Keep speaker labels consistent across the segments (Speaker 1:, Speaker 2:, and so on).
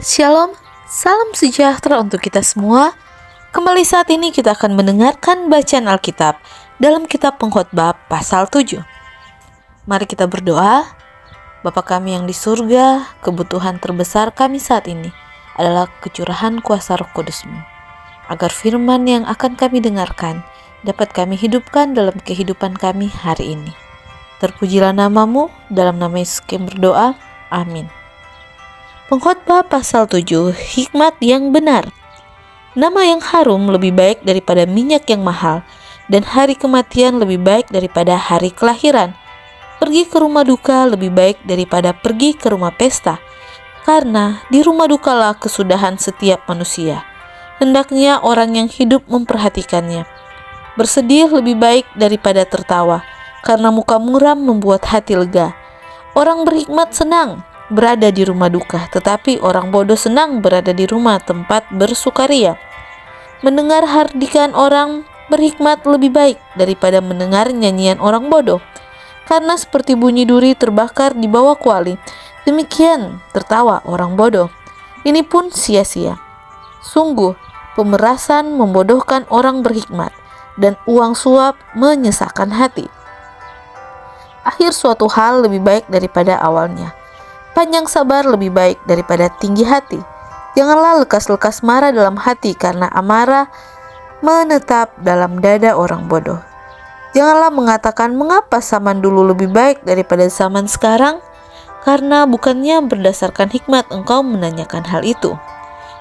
Speaker 1: Shalom, salam sejahtera untuk kita semua. Kembali saat ini kita akan mendengarkan bacaan Alkitab dalam kitab Pengkhotbah pasal 7. Mari kita berdoa. Bapa kami yang di surga, kebutuhan terbesar kami saat ini adalah kecurahan kuasa Roh Kudus-Mu, agar firman yang akan kami dengarkan dapat kami hidupkan dalam kehidupan kami hari ini. Terpujilah nama-Mu, dalam nama Yesus kami berdoa. Amin. Pengkhotbah pasal 7, hikmat yang benar. Nama yang harum lebih baik daripada minyak yang mahal, dan hari kematian lebih baik daripada hari kelahiran. Pergi ke rumah duka lebih baik daripada pergi ke rumah pesta, karena di rumah dukalah kesudahan setiap manusia. Hendaknya orang yang hidup memperhatikannya. Bersedih lebih baik daripada tertawa, karena muka muram membuat hati lega. Orang berhikmat senang berada di rumah duka, tetapi orang bodoh senang berada di rumah tempat bersukaria. Mendengar hardikan orang berhikmat lebih baik daripada mendengar nyanyian orang bodoh, karena seperti bunyi duri terbakar di bawah kuali, demikian tertawa orang bodoh. Ini pun sia-sia. Sungguh, pemerasan membodohkan orang berhikmat, dan uang suap menyesakkan hati. Akhir suatu hal lebih baik daripada awalnya. Panjang sabar lebih baik daripada tinggi hati. Janganlah lekas-lekas marah dalam hati, karena amarah menetap dalam dada orang bodoh. Janganlah mengatakan mengapa zaman dulu lebih baik daripada zaman sekarang, karena bukannya berdasarkan hikmat engkau menanyakan hal itu.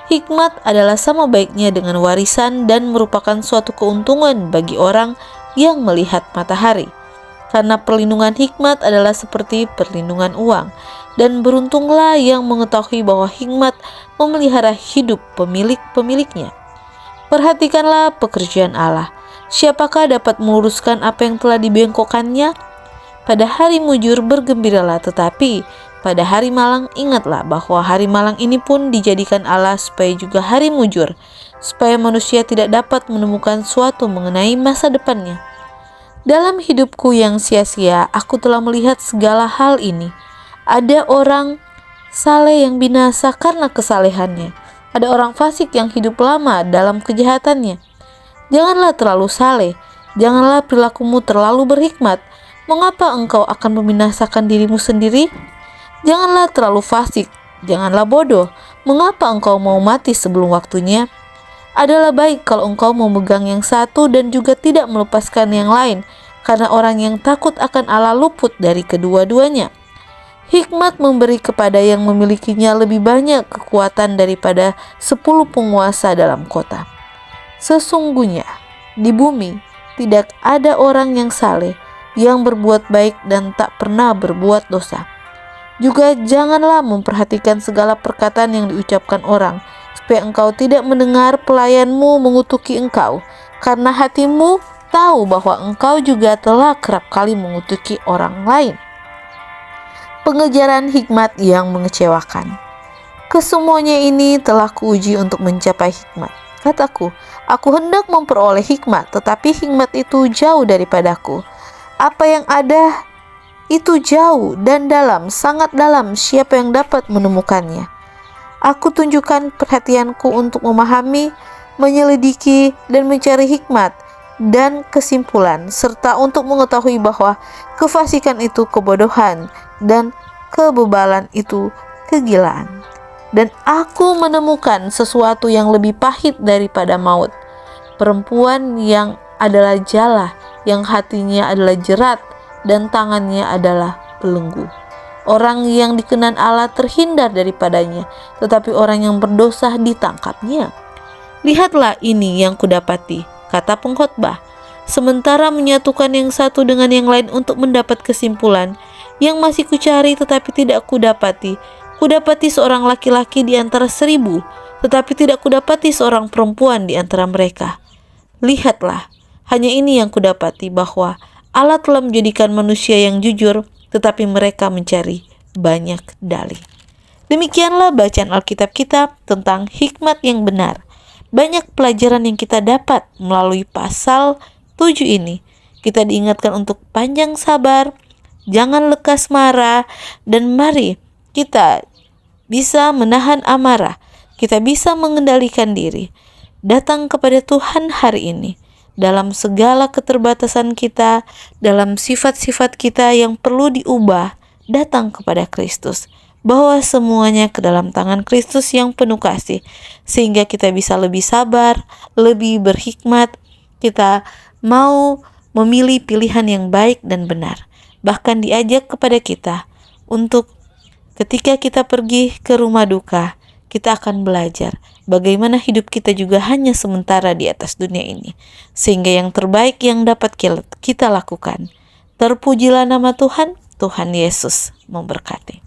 Speaker 1: Hikmat adalah sama baiknya dengan warisan dan merupakan suatu keuntungan bagi orang yang melihat matahari. Karena perlindungan hikmat adalah seperti perlindungan uang, dan beruntunglah yang mengetahui bahwa hikmat memelihara hidup pemilik-pemiliknya. Perhatikanlah pekerjaan Allah. Siapakah dapat meluruskan apa yang telah dibengkokkannya? Pada hari mujur bergembiralah, tetapi pada hari malang ingatlah bahwa hari malang ini pun dijadikan Allah supaya juga hari mujur, supaya manusia tidak dapat menemukan suatu mengenai masa depannya. Dalam hidupku yang sia-sia, aku telah melihat segala hal ini. Ada orang saleh yang binasa karena kesalehannya. Ada orang fasik yang hidup lama dalam kejahatannya. Janganlah terlalu saleh, janganlah perilakumu terlalu berhikmat. Mengapa engkau akan membinasakan dirimu sendiri? Janganlah terlalu fasik, janganlah bodoh. Mengapa engkau mau mati sebelum waktunya? Adalah baik kalau engkau memegang yang satu dan juga tidak melepaskan yang lain, karena orang yang takut akan Allah luput dari kedua-duanya. Hikmat memberi kepada yang memilikinya lebih banyak kekuatan daripada 10 penguasa dalam kota. Sesungguhnya di bumi tidak ada orang yang saleh, yang berbuat baik dan tak pernah berbuat dosa. Juga janganlah memperhatikan segala perkataan yang diucapkan orang, supaya engkau tidak mendengar pelayanmu mengutuki engkau, karena hatimu tahu bahwa engkau juga telah kerap kali mengutuki orang lain. Pengejaran hikmat yang mengecewakan. Kesemuanya ini telah kuuji untuk mencapai hikmat. Kataku, aku hendak memperoleh hikmat, tetapi hikmat itu jauh daripadaku. Apa yang ada itu jauh dan dalam, sangat dalam, siapa yang dapat menemukannya? Aku tunjukkan perhatianku untuk memahami, menyelidiki, dan mencari hikmat dan kesimpulan, serta untuk mengetahui bahwa kefasikan itu kebodohan dan kebebalan itu kegilaan. Dan aku menemukan sesuatu yang lebih pahit daripada maut, perempuan yang adalah jala, yang hatinya adalah jerat, dan tangannya adalah belenggu. Orang yang dikenan Allah terhindar daripadanya, tetapi orang yang berdosa ditangkapnya. Lihatlah ini yang kudapati, kata pengkhotbah. Sementara menyatukan yang satu dengan yang lain untuk mendapat kesimpulan, yang masih kucari tetapi tidak kudapati. Kudapati seorang laki-laki di antara 1000, tetapi tidak kudapati seorang perempuan di antara mereka. Lihatlah, hanya ini yang kudapati, bahwa Allah telah menjadikan manusia yang jujur, tetapi mereka mencari banyak dalih. Demikianlah bacaan Alkitab kita tentang hikmat yang benar. Banyak pelajaran yang kita dapat melalui pasal 7 ini. Kita diingatkan untuk panjang sabar, jangan lekas marah, dan mari kita bisa menahan amarah, kita bisa mengendalikan diri. Datang kepada Tuhan hari ini dalam segala keterbatasan kita, dalam sifat-sifat kita yang perlu diubah. Datang kepada Kristus, bawa semuanya ke dalam tangan Kristus yang penuh kasih, sehingga kita bisa lebih sabar, lebih berhikmat. Kita mau memilih pilihan yang baik dan benar. Bahkan diajak kepada kita untuk ketika kita pergi ke rumah duka, kita akan belajar bagaimana hidup kita juga hanya sementara di atas dunia ini, sehingga yang terbaik yang dapat kita lakukan. Terpujilah nama Tuhan. Tuhan Yesus memberkati.